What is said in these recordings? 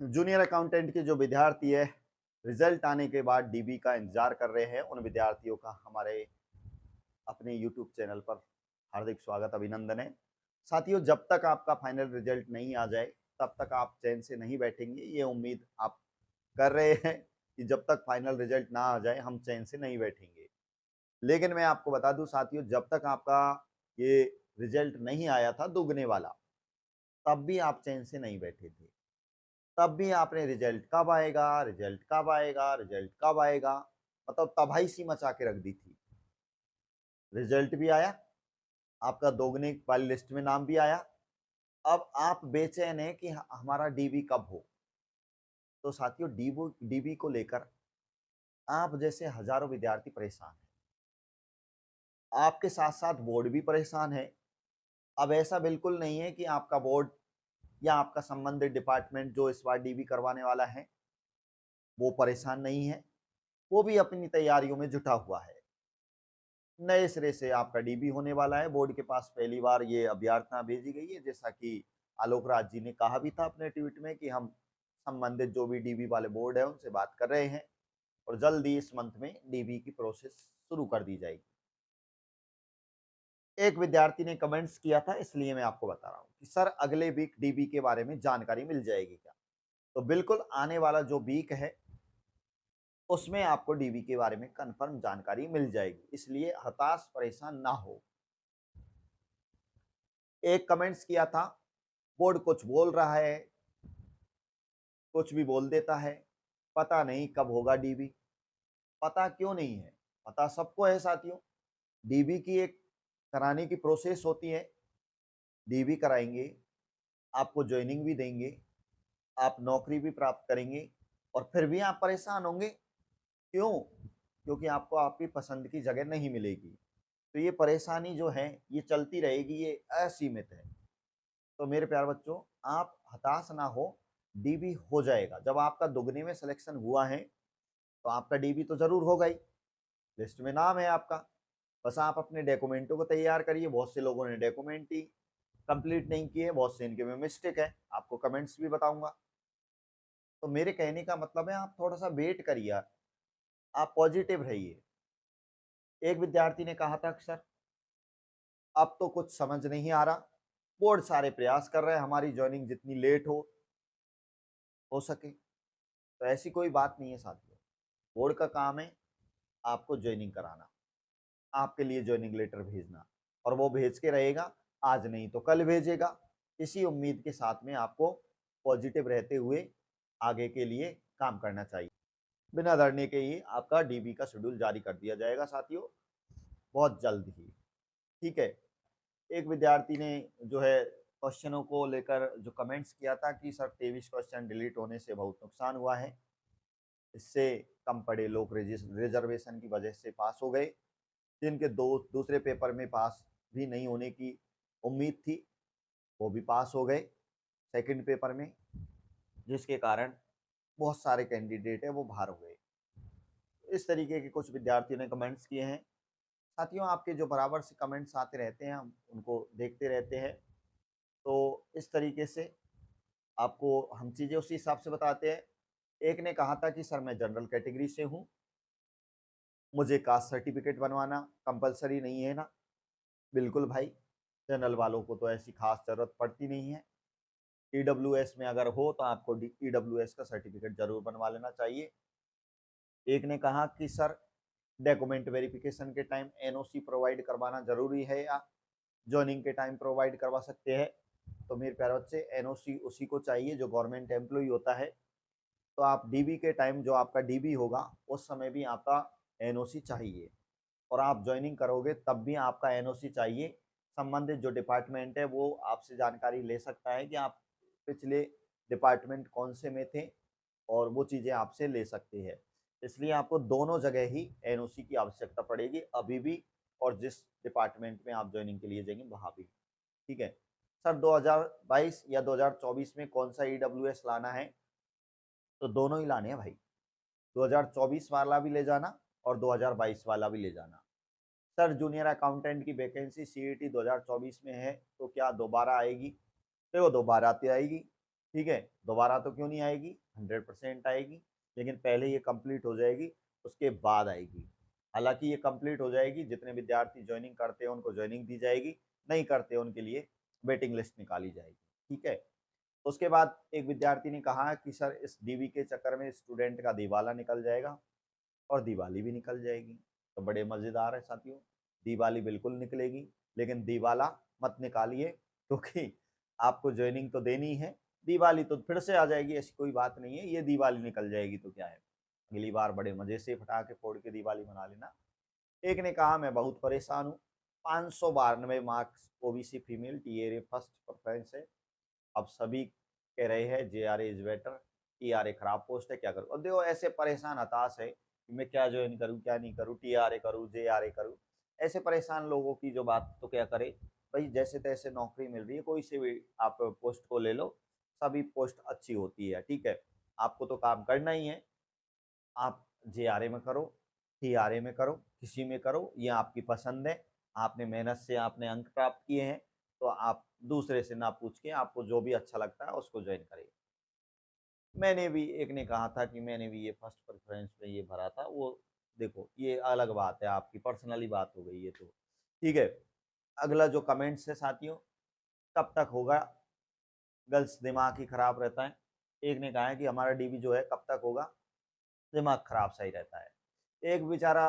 Junior accountant के जो विद्यार्थी है, रिजल्ट आने के बाद डीबी का इंतजार कर रहे हैं, उन विद्यार्थियों का हमारे अपने यूट्यूब चैनल पर हार्दिक स्वागत, अभिनंदन है। साथियों, जब तक आपका फाइनल रिजल्ट नहीं आ जाए, तब तक आप चैन से नहीं बैठेंगे। ये उम्मीद आप कर रहे हैं कि जब तक फाइनल रिजल्ट ना आ जाए, हम चैन से नहीं बैठेंगे। लेकिन मैं आपको बता दूं साथियों, जब तक आपका ये रिजल्ट नहीं आया था दुगने वाला, तब भी आप चैन से नहीं बैठे थे। तब भी आपने रिजल्ट कब आएगा, रिजल्ट कब आएगा, रिजल्ट कब आएगा, मतलब तबाही सी मचा के रख दी थी। रिजल्ट भी आया, आपका दोगुने वाली लिस्ट में नाम भी आया। अब आप बेचैन हैं कि हमारा डीबी कब हो। तो साथियों, डीबी को लेकर आप जैसे हजारों विद्यार्थी परेशान हैं। आपके साथ-साथ बोर्ड भी परेशान है। अब ऐसा बिल्कुल नहीं है कि आपका बोर्ड या आपका संबंधित डिपार्टमेंट जो इस बार डीबी करवाने वाला है, वो परेशान नहीं है। वो भी अपनी तैयारियों में जुटा हुआ है। नए सिरे से आपका डीबी होने वाला है। बोर्ड के पास पहली बार ये अभ्यर्थना भेजी गई है, जैसा कि आलोक राज जी ने कहा भी था अपने ट्वीट में कि हम संबंधित जो भी डीबी वाले बोर्ड है उनसे बात कर रहे हैं और जल्द ही इस मंथ में डीबी की प्रोसेस शुरू कर दी जाएगी। एक विद्यार्थी ने कमेंट्स किया था, इसलिए मैं आपको बता रहा हूँ कि सर अगले वीक डीबी के बारे में जानकारी मिल जाएगी क्या? तो बिल्कुल आने वाला जो वीक है उसमें आपको डीबी के बारे में कंफर्म जानकारी मिल जाएगी, इसलिए हताश परेशान ना हो। एक कमेंट्स किया था, बोर्ड कुछ बोल रहा है, कुछ भी बोल देता है, पता नहीं कब होगा डीबी। पता क्यों नहीं है? पता सबको है साथियों। डीबी की एक कराने की प्रोसेस होती है। डीबी कराएंगे, आपको ज्वाइनिंग भी देंगे, आप नौकरी भी प्राप्त करेंगे और फिर भी आप परेशान होंगे। क्यों? क्योंकि आपको आपकी पसंद की जगह नहीं मिलेगी। तो ये परेशानी जो है ये चलती रहेगी, ये असीमित है। तो मेरे प्यारे बच्चों, आप हताश ना हो, डीबी हो जाएगा। जब आपका दुगने में सिलेक्शन हुआ है तो आपका डीबी तो जरूर होगा ही, लिस्ट में नाम है आपका। बस आप अपने डॉक्यूमेंटों को तैयार करिए। बहुत से लोगों ने डॉक्यूमेंट ही कंप्लीट नहीं किए, बहुत से इनके में मिस्टेक है, आपको कमेंट्स भी बताऊंगा। तो मेरे कहने का मतलब है आप थोड़ा सा वेट करिए, आप पॉजिटिव रहिए। एक विद्यार्थी ने कहा था सर अब तो कुछ समझ नहीं आ रहा, बोर्ड सारे प्रयास कर रहे हैं हमारी ज्वाइनिंग जितनी लेट हो सके। तो ऐसी कोई बात नहीं है साथियों, बोर्ड का काम है आपको ज्वाइनिंग कराना, आपके लिए ज्वाइनिंग लेटर भेजना, और वो भेज के रहेगा, आज नहीं तो कल भेजेगा। इसी उम्मीद के साथ में आपको पॉजिटिव रहते हुए आगे के लिए काम करना चाहिए। बिना डरने के ही आपका डीबी का शेड्यूल जारी कर दिया जाएगा साथियों, बहुत जल्द ही। ठीक है। एक विद्यार्थी ने जो है क्वेश्चनों को लेकर जो कमेंट्स किया था कि सर 23 क्वेश्चन डिलीट होने से बहुत नुकसान हुआ है, इससे कम पढ़े लोग रिजर्वेशन की वजह से पास हो गए, जिनके दूसरे पेपर में पास भी नहीं होने की उम्मीद थी वो भी पास हो गए सेकंड पेपर में, जिसके कारण बहुत सारे कैंडिडेट है वो बाहर हो गए। इस तरीके के कुछ विद्यार्थियों ने कमेंट्स किए हैं। साथियों, आपके जो बराबर से कमेंट्स आते रहते हैं हम उनको देखते रहते हैं। तो इस तरीके से आपको हम चीज़ें उसी हिसाब से बताते हैं। एक ने कहा था कि सर मैं जनरल कैटेगरी से हूँ, मुझे कास्ट सर्टिफिकेट बनवाना कंपलसरी नहीं है ना? बिल्कुल भाई, जनरल वालों को तो ऐसी खास ज़रूरत पड़ती नहीं है। ईडब्ल्यूएस में अगर हो तो आपको ईडब्ल्यूएस का सर्टिफिकेट ज़रूर बनवा लेना चाहिए। एक ने कहा कि सर डॉक्यूमेंट वेरिफिकेशन के टाइम एनओसी प्रोवाइड करवाना ज़रूरी है या जॉइनिंग के टाइम प्रोवाइड करवा सकते हैं? तो मेरे प्यारे बच्चे, एनओसी उसी को चाहिए जो गवर्नमेंट एम्प्लॉय होता है। तो आप डीबी के टाइम जो आपका डीबी होगा उस समय भी आपका एनओसी चाहिए, और आप ज्वाइनिंग करोगे तब भी आपका एनओसी चाहिए। संबंधित जो डिपार्टमेंट है वो आपसे जानकारी ले सकता है कि आप पिछले डिपार्टमेंट कौन से में थे, और वो चीज़ें आपसे ले सकती है। इसलिए आपको दोनों जगह ही एनओसी की आवश्यकता पड़ेगी, अभी भी और जिस डिपार्टमेंट में आप ज्वाइनिंग के लिए जाएंगे वहाँ भी। ठीक है। सर 2022 या 2024 में कौन सा ईडब्ल्यूएस लाना है? तो दोनों ही लाने हैं भाई, 2024 वाला भी ले जाना और 2022 वाला भी ले जाना। सर जूनियर अकाउंटेंट की वैकेंसी सीईटी 2024 में है तो क्या दोबारा आएगी? देखो दोबारा आती आएगी, ठीक है, दोबारा तो क्यों नहीं आएगी, 100% आएगी, लेकिन पहले ये कंप्लीट हो जाएगी, उसके बाद आएगी। हालांकि ये कंप्लीट हो जाएगी, जितने विद्यार्थी ज्वाइनिंग करते हैं उनको ज्वाइनिंग दी जाएगी, नहीं करते उनके लिए वेटिंग लिस्ट निकाली जाएगी। ठीक है, उसके बाद एक विद्यार्थी ने कहा कि सर इस डीबी के चक्कर में स्टूडेंट का दिवाला निकल जाएगा और दिवाली भी निकल जाएगी। तो बड़े मज़ेदार है साथियों, दिवाली बिल्कुल निकलेगी, लेकिन दिवाला मत निकालिए, क्योंकि आपको ज्वाइनिंग तो देनी है, दिवाली तो फिर से आ जाएगी, ऐसी कोई बात नहीं है। ये दिवाली निकल जाएगी तो क्या है, अगली बार बड़े मज़े से पटाखे फोड़ के दिवाली मना लेना। एक ने कहा मैं बहुत परेशान हूँ, 592 marks OBC female TARA first preference है, अब सभी कह रहे हैं जेआरए इज बेटर, टीआरए खराब पोस्ट है, क्या करूँ। अब देखो ऐसे परेशान हताश है कि मैं क्या ज्वाइन करूँ क्या नहीं करूँ, टीआरए करूँ जेआरए करूँ, ऐसे परेशान लोगों की जो बात तो क्या करे भाई, जैसे तैसे नौकरी मिल रही है, कोई से भी आप पोस्ट को ले लो, सभी पोस्ट अच्छी होती है। ठीक है, आपको तो काम करना ही है, आप जेआरए में करो, टीआरए में करो, किसी में करो, ये आपकी पसंद है, आपने मेहनत से आपने अंक प्राप्त किए हैं, तो आप दूसरे से ना पूछ के आपको जो भी अच्छा लगता है उसको ज्वाइन करिए। मैंने भी, एक ने कहा था कि मैंने भी ये फर्स्ट प्रेफरेंस में ये भरा था, वो देखो ये अलग बात है, आपकी पर्सनली बात हो गई ये तो। ठीक है, अगला जो कमेंट्स है साथियों, कब तक होगा, गर्ल्स दिमाग ही खराब रहता है। एक ने कहा है कि हमारा डीबी जो है कब तक होगा, दिमाग खराब सही रहता है। एक बेचारा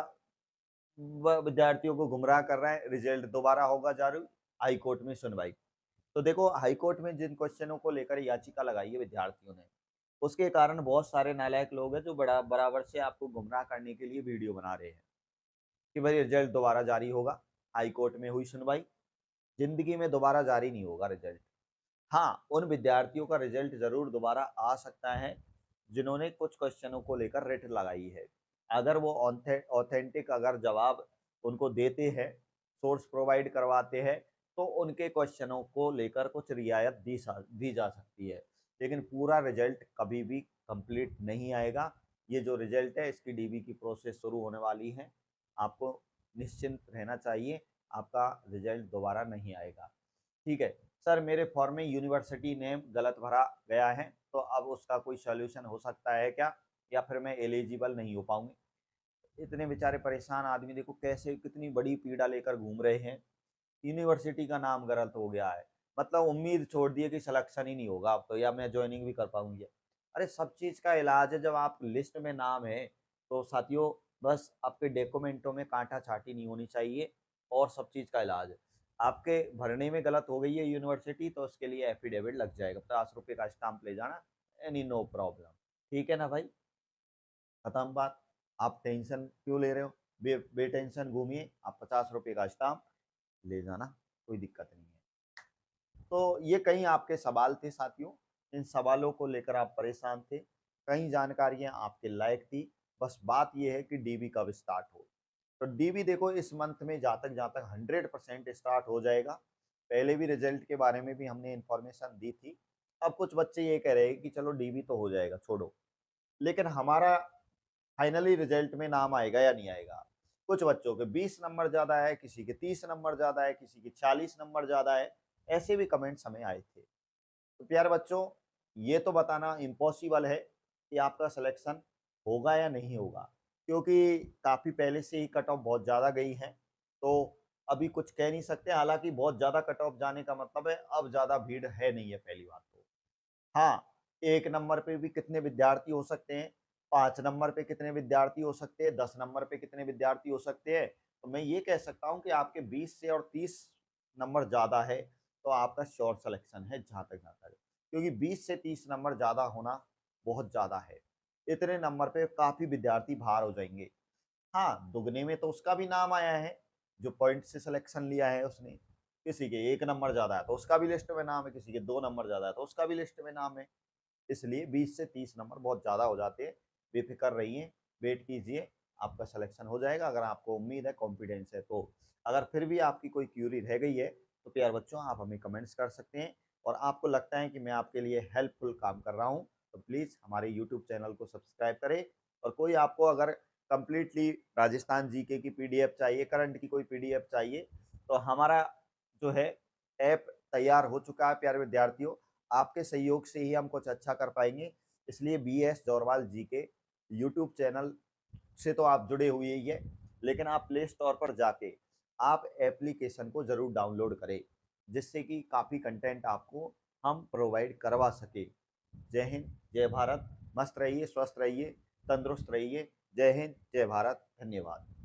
विद्यार्थियों को गुमराह कर रहा है, रिजल्ट दोबारा होगा जारी, हाई कोर्ट में सुनवाई। तो देखो हाई कोर्ट में जिन क्वेश्चनों को लेकर याचिका लगाई है विद्यार्थियों ने, उसके कारण बहुत सारे नालायक लोग हैं जो बड़ा बराबर से आपको गुमराह करने के लिए वीडियो बना रहे हैं कि भाई रिजल्ट दोबारा जारी होगा, हाई कोर्ट में हुई सुनवाई, जिंदगी में दोबारा जारी नहीं होगा रिजल्ट। हाँ, उन विद्यार्थियों का रिजल्ट जरूर दोबारा आ सकता है जिन्होंने कुछ क्वेश्चनों को लेकर रिट लगाई है। अगर वो ऑथेंटिक अगर जवाब उनको देते हैं, सोर्स प्रोवाइड करवाते हैं, तो उनके क्वेश्चनों को लेकर कुछ रियायत दी जा सकती है, लेकिन पूरा रिजल्ट कभी भी कंप्लीट नहीं आएगा। ये जो रिजल्ट है इसकी डीबी की प्रोसेस शुरू होने वाली है, आपको निश्चिंत रहना चाहिए, आपका रिजल्ट दोबारा नहीं आएगा। ठीक है, सर मेरे फॉर्म में यूनिवर्सिटी नेम गलत भरा गया है, तो अब उसका कोई सॉल्यूशन हो सकता है क्या, या फिर मैं एलिजिबल नहीं हो पाऊंगी। इतने बेचारे परेशान आदमी देखो कैसे कितनी बड़ी पीड़ा लेकर घूम रहे हैं, यूनिवर्सिटी का नाम गलत हो गया है, मतलब उम्मीद छोड़ दी है कि सिलेक्शन ही नहीं होगा अब तो, या मैं ज्वाइनिंग भी कर पाऊंगी। अरे सब चीज का इलाज है, जब आप लिस्ट में नाम है तो साथियों बस आपके डॉक्यूमेंटों में कांटा छाटी नहीं होनी चाहिए, और सब चीज का इलाज है। आपके भरने में गलत हो गई है यूनिवर्सिटी, तो उसके लिए एफिडेविट लग जाएगा, 50 रुपये का स्टाम्प ले जाना, एनी नो प्रॉब्लम। ठीक है ना भाई, खत्म बात। आप टेंशन क्यों ले रहे हो, बेटेंशन घूमिए, आप 50 रुपये का स्टाम्प ले जाना, कोई दिक्कत नहीं है। तो ये कई आपके सवाल थे साथियों, इन सवालों को लेकर आप परेशान थे, कई जानकारियां आपके लायक थी, बस बात ये है कि डीबी कब स्टार्ट हो। तो डीबी देखो इस मंथ में जहाँ तक 100% स्टार्ट हो जाएगा। पहले भी रिजल्ट के बारे में भी हमने इंफॉर्मेशन दी थी। अब कुछ बच्चे ये कह रहे हैं कि चलो डीबी तो हो जाएगा छोड़ो, लेकिन हमारा फाइनली रिजल्ट में नाम आएगा या नहीं आएगा। कुछ बच्चों के 20 नंबर ज़्यादा है, किसी के 30 नंबर ज़्यादा है, किसी के 40 नंबर ज़्यादा है, ऐसे भी कमेंट्स हमें आए थे। तो प्यारे बच्चों, ये तो बताना इम्पॉसिबल है कि आपका सिलेक्शन होगा या नहीं होगा, क्योंकि काफ़ी पहले से ही कट ऑफ बहुत ज़्यादा गई है, तो अभी कुछ कह नहीं सकते। हालांकि बहुत ज़्यादा कट ऑफ जाने का मतलब है अब ज़्यादा भीड़ है नहीं है, पहली बात तो। हाँ, 1 नंबर पे भी कितने विद्यार्थी हो सकते हैं, 5 नंबर पे कितने विद्यार्थी हो सकते हैं, 10 नंबर पे कितने विद्यार्थी हो सकते हैं। तो मैं ये कह सकता हूँ कि आपके 20 से और 30 नंबर ज़्यादा है, तो आपका श्योर सिलेक्शन है जहाँ तक जाता है। क्योंकि 20 से 30 नंबर ज़्यादा होना बहुत ज़्यादा है। इतने नंबर पे काफ़ी विद्यार्थी बाहर हो जाएँगे। हाँ, दुगने में तो उसका भी नाम आया है, जो पॉइंट से सिलेक्शन लिया है उसने। किसी के 1 नंबर ज़्यादा है तो उसका भी लिस्ट में नाम है, किसी के 2 नंबर ज़्यादा है तो उसका भी लिस्ट में नाम है। इसलिए 20 से 30 नंबर बहुत ज़्यादा हो जाते हैं। बेफ़िक्र रहिए, वेट कीजिए, आपका सिलेक्शन हो जाएगा अगर आपको उम्मीद है, कॉन्फिडेंस है तो। अगर फिर भी आपकी कोई क्यूरी रह गई है, तो प्यारे बच्चों आप हमें कमेंट्स कर सकते हैं, और आपको लगता है कि मैं आपके लिए हेल्पफुल काम कर रहा हूँ, तो प्लीज़ हमारे यूट्यूब चैनल को सब्सक्राइब करें। और कोई आपको अगर कंप्लीटली राजस्थान जीके की पीडीएफ चाहिए, करंट की कोई पीडीएफ चाहिए, तो हमारा जो है ऐप तैयार हो चुका है प्यारे विद्यार्थियों। आपके सहयोग से ही हम कुछ अच्छा कर पाएंगे। इसलिए BS जौरवाल जी के यूट्यूब चैनल से तो आप जुड़े हुए ही है, लेकिन आप प्ले स्टोर पर जाके आप एप्लीकेशन को ज़रूर डाउनलोड करें, जिससे कि काफ़ी कंटेंट आपको हम प्रोवाइड करवा सके। जय हिंद, जय भारत, मस्त रहिए, स्वस्थ रहिए, तंदुरुस्त रहिए। जय हिंद, जय भारत, धन्यवाद।